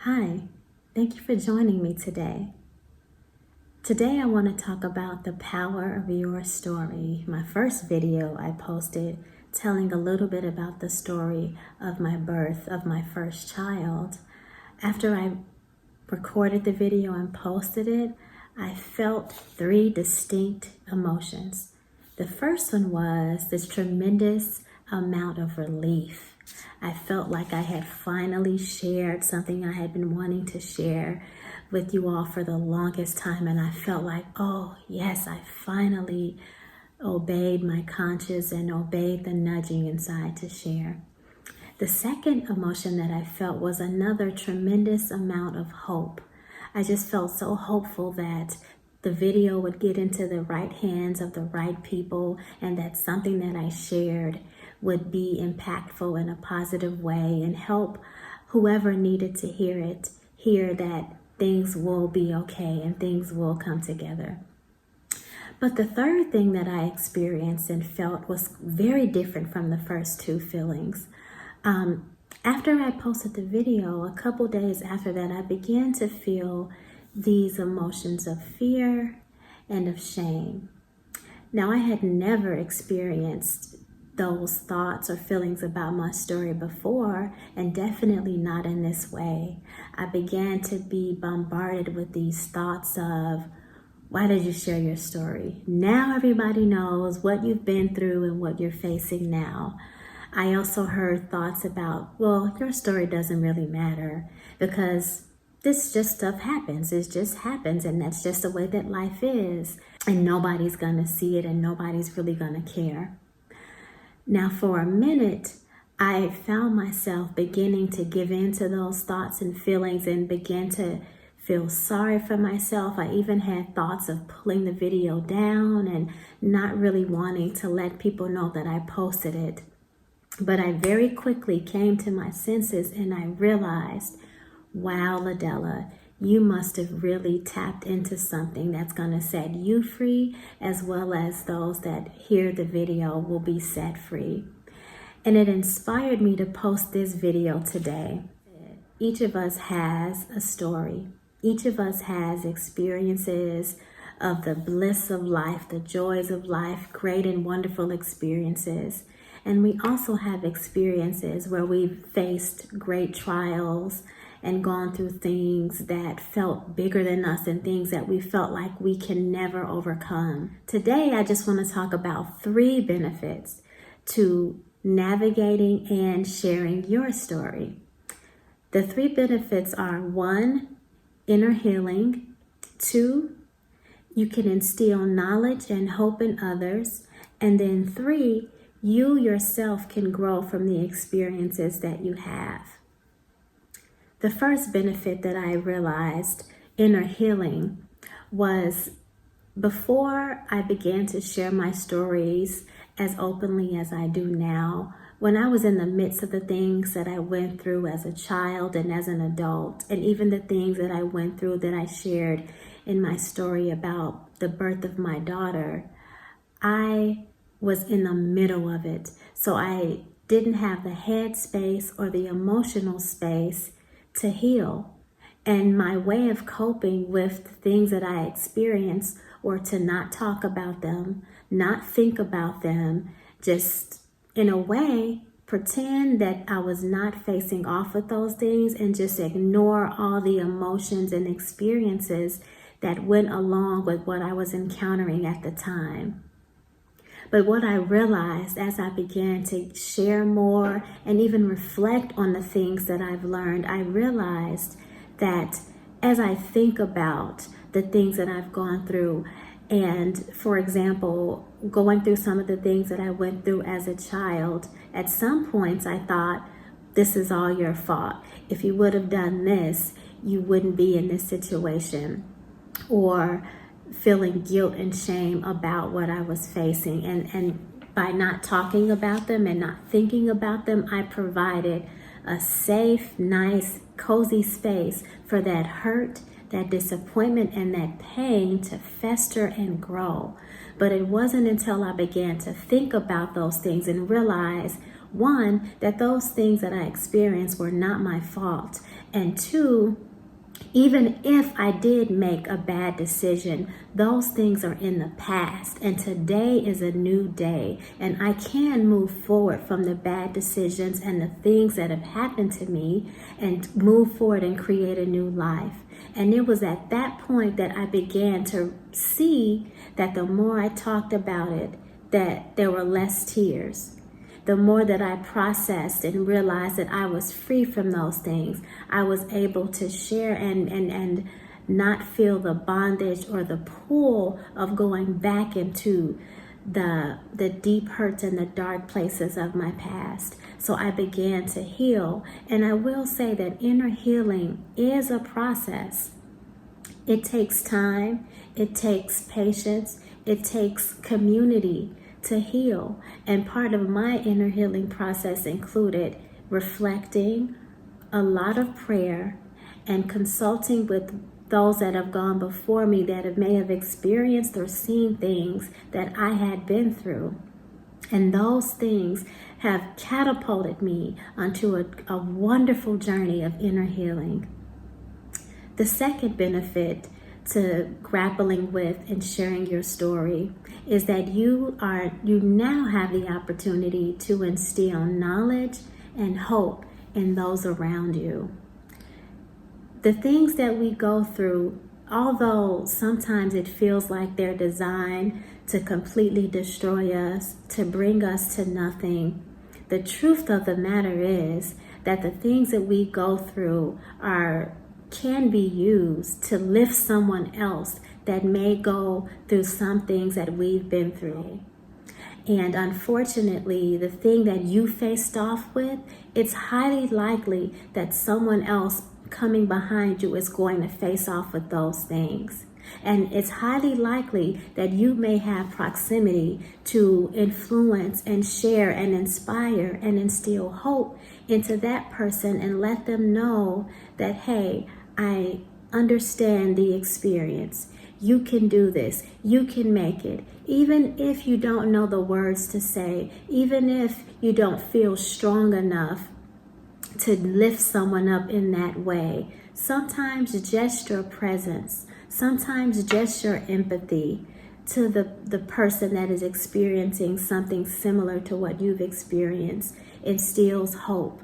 Hi, thank you for joining me today. Today I want to talk about the power of your story. My first video I posted telling a little bit about the story of my birth of my first child. After I recorded the video and posted it, I felt three distinct emotions. The first one was this tremendous amount of relief. I felt like I had finally shared something I had been wanting to share with you all for the longest time, and I felt like, oh yes, I finally obeyed my conscience and obeyed the nudging inside to share. The second emotion that I felt was another tremendous amount of hope. I just felt so hopeful that the video would get into the right hands of the right people and that something that I shared would be impactful in a positive way and help whoever needed to hear it, hear that things will be okay and things will come together. But the third thing that I experienced and felt was very different from the first two feelings. After I posted the video, a couple days after that, I began to feel these emotions of fear and of shame. Now, I had never experienced those thoughts or feelings about my story before, and definitely not in this way. I began to be bombarded with these thoughts of, why did you share your story? Now everybody knows what you've been through and what you're facing now. I also heard thoughts about, well, your story doesn't really matter because this just stuff happens. It just happens, and that's just the way that life is. And nobody's going to see it, and nobody's really going to care. Now, for a minute, I found myself beginning to give in to those thoughts and feelings and begin to feel sorry for myself. I even had thoughts of pulling the video down and not really wanting to let people know that I posted it. But I very quickly came to my senses and I realized, wow, Ladella, you must have really tapped into something that's going to set you free, as well as those that hear the video will be set free. And it inspired me to post this video today. Each of us has a story. Each of us has experiences of the bliss of life, the joys of life, great and wonderful experiences. And we also have experiences where we've faced great trials and gone through things that felt bigger than us and things that we felt like we can never overcome. Today, I just want to talk about three benefits to navigating and sharing your story. The three benefits are: 1, inner healing; 2, you can instill knowledge and hope in others; and then 3, you yourself can grow from the experiences that you have. The first benefit that I realized, inner healing, was before I began to share my stories as openly as I do now, when I was in the midst of the things that I went through as a child and as an adult, and even the things that I went through that I shared in my story about the birth of my daughter, I was in the middle of it. So I didn't have the head space or the emotional space to heal. And my way of coping with the things that I experienced were to not talk about them, not think about them, just in a way, pretend that I was not facing off with those things and just ignore all the emotions and experiences that went along with what I was encountering at the time. But what I realized as I began to share more and even reflect on the things that I've learned, I realized that as I think about the things that I've gone through, and for example, going through some of the things that I went through as a child, at some points I thought, this is all your fault. If you would have done this, you wouldn't be in this situation. Or feeling guilt and shame about what I was facing. And by not talking about them and not thinking about them, I provided a safe, nice, cozy space for that hurt, that disappointment, and that pain to fester and grow. But it wasn't until I began to think about those things and realize one, that those things that I experienced were not my fault. And two, even if I did make a bad decision, those things are in the past, and today is a new day, and I can move forward from the bad decisions and the things that have happened to me and move forward and create a new life. And it was at that point that I began to see that the more I talked about it, that there were less tears. The more that I processed and realized that I was free from those things, I was able to share and not feel the bondage or the pull of going back into the deep hurts and the dark places of my past. So I began to heal. And I will say that inner healing is a process. It takes time, it takes patience, it takes community to heal. And part of my inner healing process included reflecting, a lot of prayer, and consulting with those that have gone before me that may have experienced or seen things that I had been through. And those things have catapulted me onto a wonderful journey of inner healing. The second benefit to grappling with and sharing your story is that you now have the opportunity to instill knowledge and hope in those around you. The things that we go through, although sometimes it feels like they're designed to completely destroy us, to bring us to nothing, the truth of the matter is that the things that we go through can be used to lift someone else that may go through some things that we've been through. And unfortunately, the thing that you faced off with, it's highly likely that someone else coming behind you is going to face off with those things. And it's highly likely that you may have proximity to influence and share and inspire and instill hope into that person and let them know that, hey, I understand the experience. You can do this. You can make it. Even if you don't know the words to say, even if you don't feel strong enough to lift someone up in that way, sometimes just your presence, sometimes just your empathy to the person that is experiencing something similar to what you've experienced instills hope.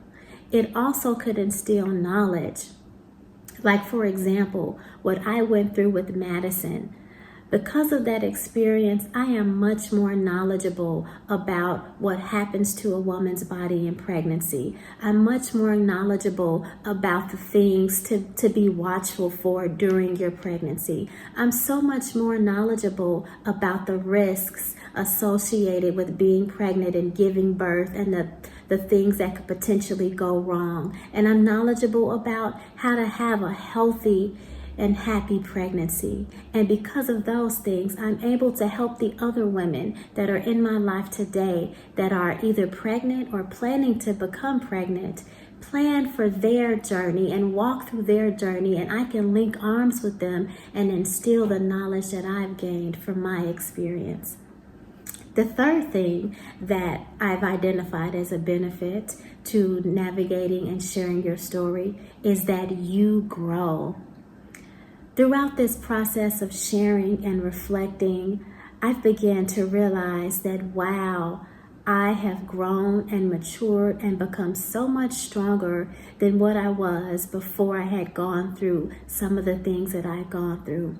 It also could instill knowledge. Like, for example, what I went through with Madison. Because of that experience, I am much more knowledgeable about what happens to a woman's body in pregnancy. I'm much more knowledgeable about the things to be watchful for during your pregnancy. I'm so much more knowledgeable about the risks associated with being pregnant and giving birth and the things that could potentially go wrong. And I'm knowledgeable about how to have a healthy and happy pregnancy. And because of those things, I'm able to help the other women that are in my life today that are either pregnant or planning to become pregnant, plan for their journey and walk through their journey, and I can link arms with them and instill the knowledge that I've gained from my experience. The third thing that I've identified as a benefit to navigating and sharing your story is that you grow. Throughout this process of sharing and reflecting, I've began to realize that, wow, I have grown and matured and become so much stronger than what I was before I had gone through some of the things that I'd gone through.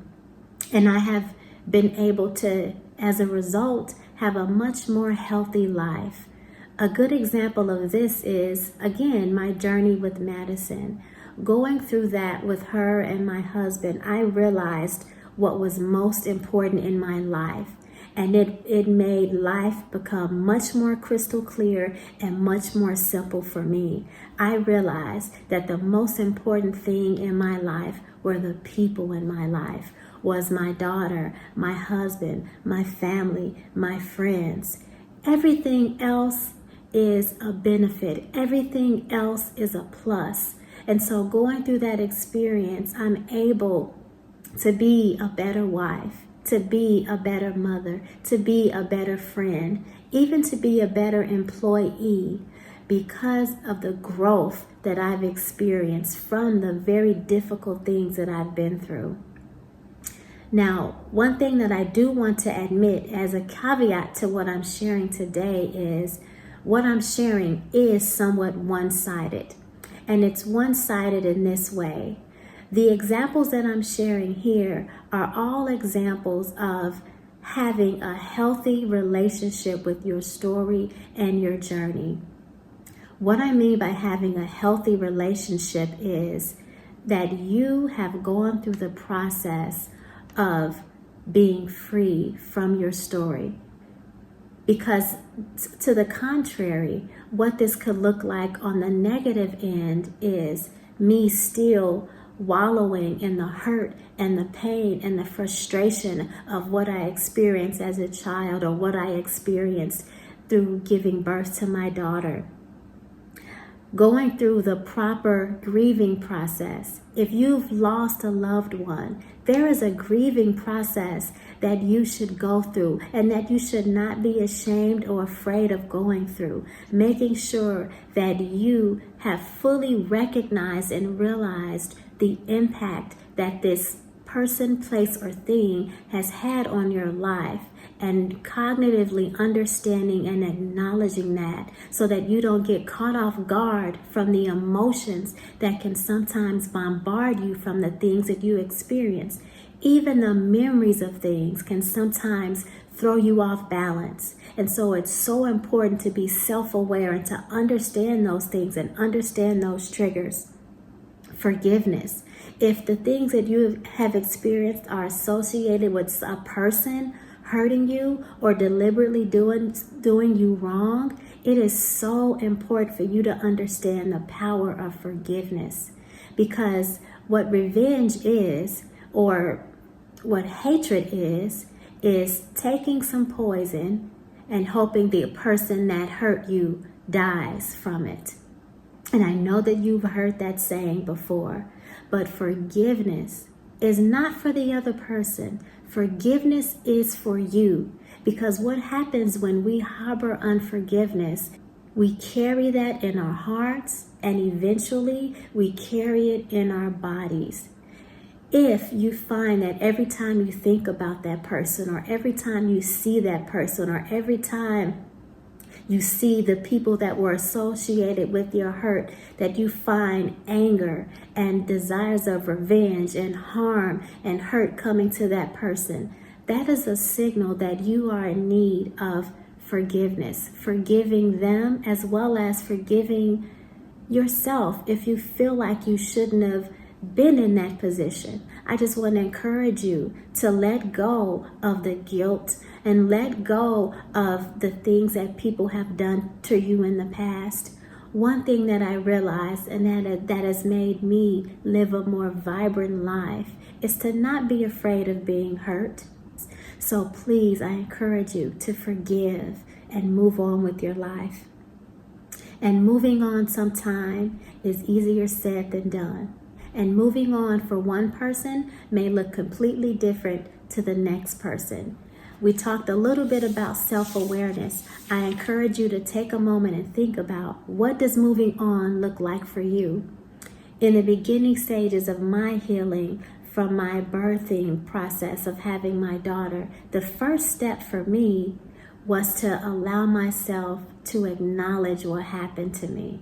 And I have been able to, as a result, have a much more healthy life. A good example of this is, again, my journey with Madison. Going through that with her and my husband, I realized what was most important in my life. And it made life become much more crystal clear and much more simple for me. I realized that the most important thing in my life were the people in my life, was my daughter, my husband, my family, my friends. Everything else is a benefit. Everything else is a plus. And so going through that experience, I'm able to be a better wife, to be a better mother, to be a better friend, even to be a better employee, because of the growth that I've experienced from the very difficult things that I've been through. Now, one thing that I do want to admit as a caveat to what I'm sharing today is what I'm sharing is somewhat one-sided. And it's one-sided in this way. The examples that I'm sharing here are all examples of having a healthy relationship with your story and your journey. What I mean by having a healthy relationship is that you have gone through the process of being free from your story. Because to the contrary, what this could look like on the negative end is me still wallowing in the hurt and the pain and the frustration of what I experienced as a child or what I experienced through giving birth to my daughter. Going through the proper grieving process. If you've lost a loved one, there is a grieving process that you should go through and that you should not be ashamed or afraid of going through. Making sure that you have fully recognized and realized the impact that this person, place, or thing has had on your life, and cognitively understanding and acknowledging that so that you don't get caught off guard from the emotions that can sometimes bombard you from the things that you experience. Even the memories of things can sometimes throw you off balance. And so it's so important to be self-aware and to understand those things and understand those triggers. Forgiveness. If the things that you have experienced are associated with a person hurting you or deliberately doing you wrong, it is so important for you to understand the power of forgiveness. Because what revenge is, or what hatred is taking some poison and hoping the person that hurt you dies from it. And I know that you've heard that saying before, but forgiveness is not for the other person. Forgiveness is for you, because what happens when we harbor unforgiveness, we carry that in our hearts, and eventually we carry it in our bodies. If you find that every time you think about that person, or every time you see that person, or every time you see the people that were associated with your hurt, that you find anger and desires of revenge and harm and hurt coming to that person, that is a signal that you are in need of forgiveness, forgiving them as well as forgiving yourself if you feel like you shouldn't have been in that position. I just want to encourage you to let go of the guilt and let go of the things that people have done to you in the past. One thing that I realized, and that has made me live a more vibrant life, is to not be afraid of being hurt. So please, I encourage you to forgive and move on with your life. And moving on sometime is easier said than done. And moving on for one person may look completely different to the next person. We talked a little bit about self-awareness. I encourage you to take a moment and think about, what does moving on look like for you? In the beginning stages of my healing from my birthing process of having my daughter, the first step for me was to allow myself to acknowledge what happened to me.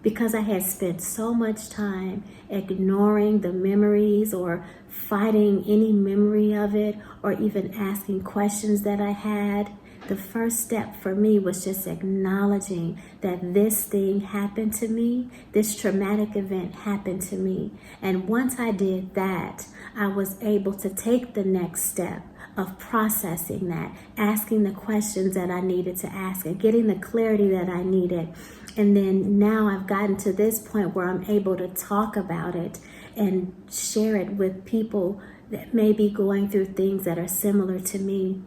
Because I had spent so much time ignoring the memories or fighting any memory of it or even asking questions that I had, the first step for me was just acknowledging that this thing happened to me, this traumatic event happened to me. And once I did that, I was able to take the next step of processing that, asking the questions that I needed to ask and getting the clarity that I needed. And then now I've gotten to this point where I'm able to talk about it and share it with people that may be going through things that are similar to me.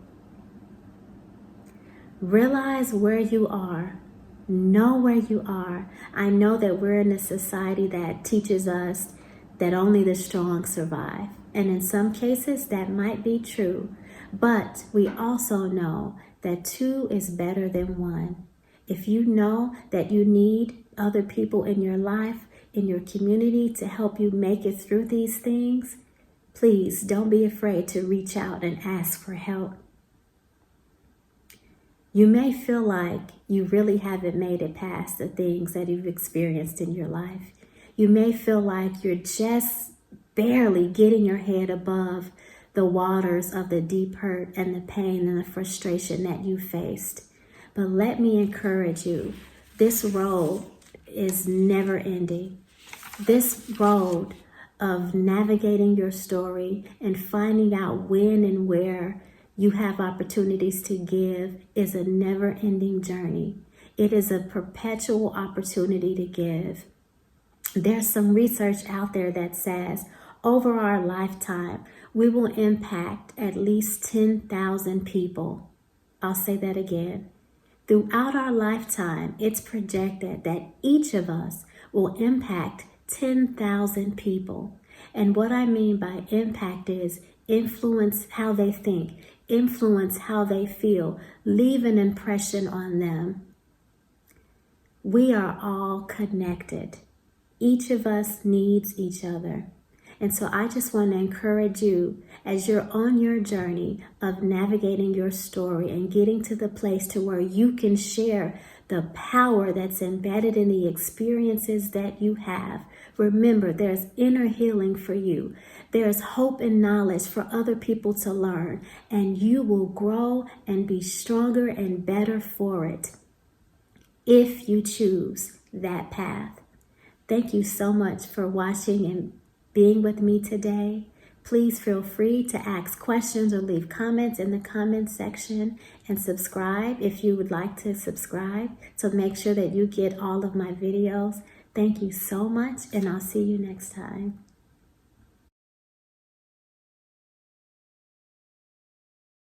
Realize where you are. Know where you are. I know that we're in a society that teaches us that only the strong survive. And in some cases that might be true. But we also know that two is better than one. If you know that you need other people in your life, in your community to help you make it through these things, please don't be afraid to reach out and ask for help. You may feel like you really haven't made it past the things that you've experienced in your life. You may feel like you're just barely getting your head above the waters of the deep hurt and the pain and the frustration that you faced. But let me encourage you, this road is never ending. This road of navigating your story and finding out when and where you have opportunities to give is a never-ending journey. It is a perpetual opportunity to give. There's some research out there that says over our lifetime, we will impact at least 10,000 people. I'll say that again. Throughout our lifetime, it's projected that each of us will impact 10,000 people. And what I mean by impact is influence how they think, influence how they feel, leave an impression on them. We are all connected. Each of us needs each other. And so I just want to encourage you as you're on your journey of navigating your story and getting to the place to where you can share the power that's embedded in the experiences that you have. Remember, there's inner healing for you. There's hope and knowledge for other people to learn, and you will grow and be stronger and better for it if you choose that path. Thank you so much for watching and being with me today. Please feel free to ask questions or leave comments in the comment section, and subscribe if you would like to subscribe to make sure that you get all of my videos. Thank you so much, and I'll see you next time.